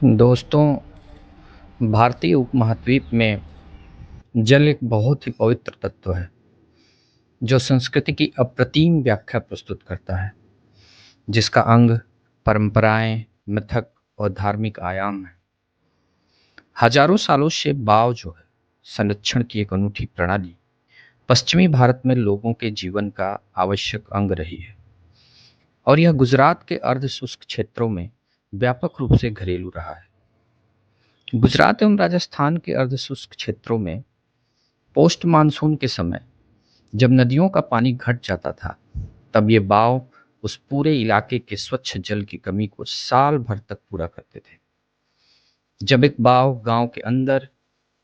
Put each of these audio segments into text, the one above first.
दोस्तों, भारतीय उपमहाद्वीप में जल एक बहुत ही पवित्र तत्व है जो संस्कृति की अप्रतिम व्याख्या प्रस्तुत करता है, जिसका अंग परंपराएं, मिथक और धार्मिक आयाम है। हजारों सालों से बाव जो है संरक्षण की एक अनूठी प्रणाली पश्चिमी भारत में लोगों के जीवन का आवश्यक अंग रही है और यह गुजरात के अर्ध शुष्क क्षेत्रों में व्यापक रूप से घरेलू रहा है। गुजरात एवं राजस्थान के अर्ध शुष्क क्षेत्रों में पोस्ट मानसून के समय जब नदियों का पानी घट जाता था, तब ये बाव उस पूरे इलाके के स्वच्छ जल की कमी को साल भर तक पूरा करते थे। जब एक बाव गांव के अंदर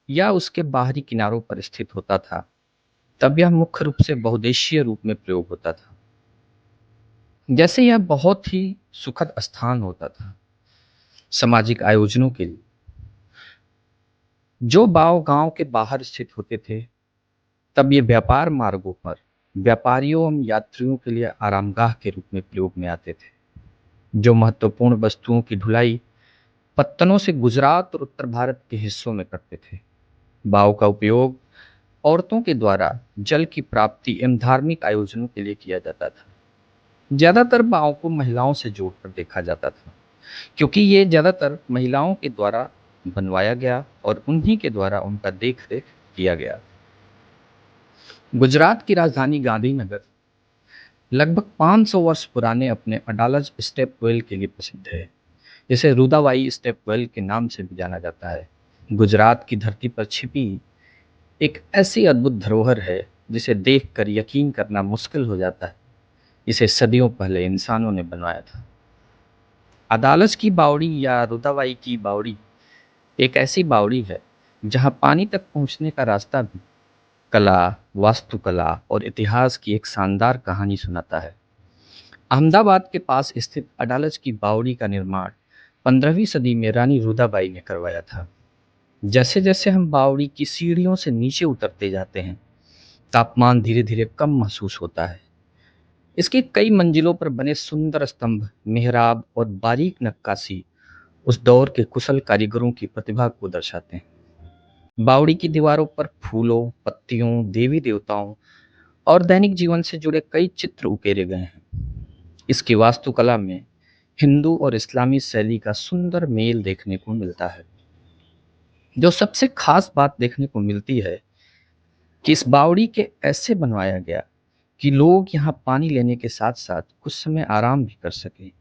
या उसके बाहरी किनारों पर स्थित होता था, तब यह मुख्य रूप से बहुउद्देशीय रूप में प्रयोग होता था। जैसे यह बहुत ही सुखद स्थान होता था सामाजिक आयोजनों के लिए। जो बाव गांव के बाहर स्थित होते थे, तब ये व्यापार मार्गों पर व्यापारियों एवं यात्रियों के लिए आरामगाह के रूप में प्रयोग में आते थे। जो महत्वपूर्ण वस्तुओं की ढुलाई पत्तनों से गुजरात और उत्तर भारत के हिस्सों में करते थे। बाव का उपयोग औरतों के द्वारा जल की प्राप्ति एवं धार्मिक आयोजनों के लिए किया जाता था। ज्यादातर बाव को महिलाओं से जोड़कर देखा जाता था, क्योंकि ये ज्यादातर महिलाओं के द्वारा बनवाया गया और उन्हीं के द्वारा उनका देख रेख किया गया। गुजरात की राजधानी गांधीनगर लगभग 500 वर्ष पुराने अपने अडालज स्टेप वेल के लिए प्रसिद्ध है, जिसे रुदाबाई स्टेप वेल के नाम से भी जाना जाता है। गुजरात की धरती पर छिपी एक ऐसी अद्भुत धरोहर है जिसे देखकर यकीन करना मुश्किल हो जाता है इसे सदियों पहले इंसानों ने बनवाया था। अडालज की बावड़ी या रुदाबाई की बावड़ी एक ऐसी बावड़ी है जहां पानी तक पहुंचने का रास्ता भी कला, वास्तुकला और इतिहास की एक शानदार कहानी सुनाता है। अहमदाबाद के पास स्थित अडालज की बावड़ी का निर्माण 15वीं सदी में रानी रुदाबाई ने करवाया था। जैसे जैसे हम बावड़ी की सीढ़ियों से नीचे उतरते जाते हैं, तापमान धीरे धीरे कम महसूस होता है। इसकी कई मंजिलों पर बने सुंदर स्तंभ, मेहराब और बारीक नक्काशी उस दौर के कुशल कारीगरों की प्रतिभा को दर्शाते हैं। बावड़ी की दीवारों पर फूलों, पत्तियों, देवी देवताओं और दैनिक जीवन से जुड़े कई चित्र उकेरे गए हैं। इसकी वास्तुकला में हिंदू और इस्लामी शैली का सुंदर मेल देखने को मिलता है। जो सबसे खास बात देखने को मिलती है कि इस बावड़ी के ऐसे बनवाया गया कि लोग यहाँ पानी लेने के साथ साथ कुछ समय आराम भी कर सकें।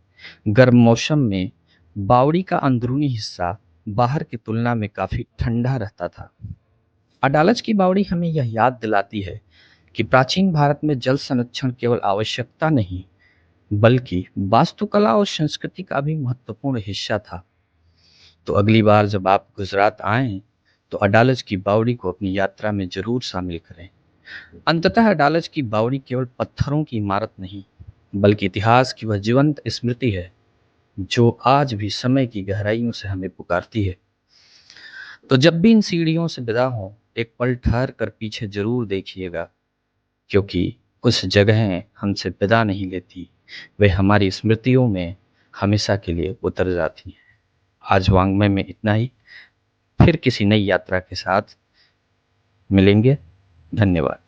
गर्म मौसम में बावड़ी का अंदरूनी हिस्सा बाहर की तुलना में काफी ठंडा रहता था। अडालज की बावड़ी हमें यह याद दिलाती है कि प्राचीन भारत में जल संरक्षण केवल आवश्यकता नहीं, बल्कि वास्तुकला और संस्कृति का भी महत्वपूर्ण हिस्सा था। तो अगली बार जब आप गुजरात आएं, तो अडालज की बावड़ी को अपनी यात्रा में जरूर शामिल करें। अंततः अडालज की बावड़ी केवल पत्थरों की इमारत नहीं, बल्कि इतिहास की वह जीवंत स्मृति है जो आज भी समय की गहराइयों से हमें पुकारती है। तो जब भी इन सीढ़ियों से विदा हो, एक पल ठहर कर पीछे जरूर देखिएगा, क्योंकि कुछ जगहें हमसे विदा नहीं लेती, वे हमारी स्मृतियों में हमेशा के लिए उतर जाती हैं। आज वांग्मय में इतना ही। फिर किसी नई यात्रा के साथ मिलेंगे। धन्यवाद।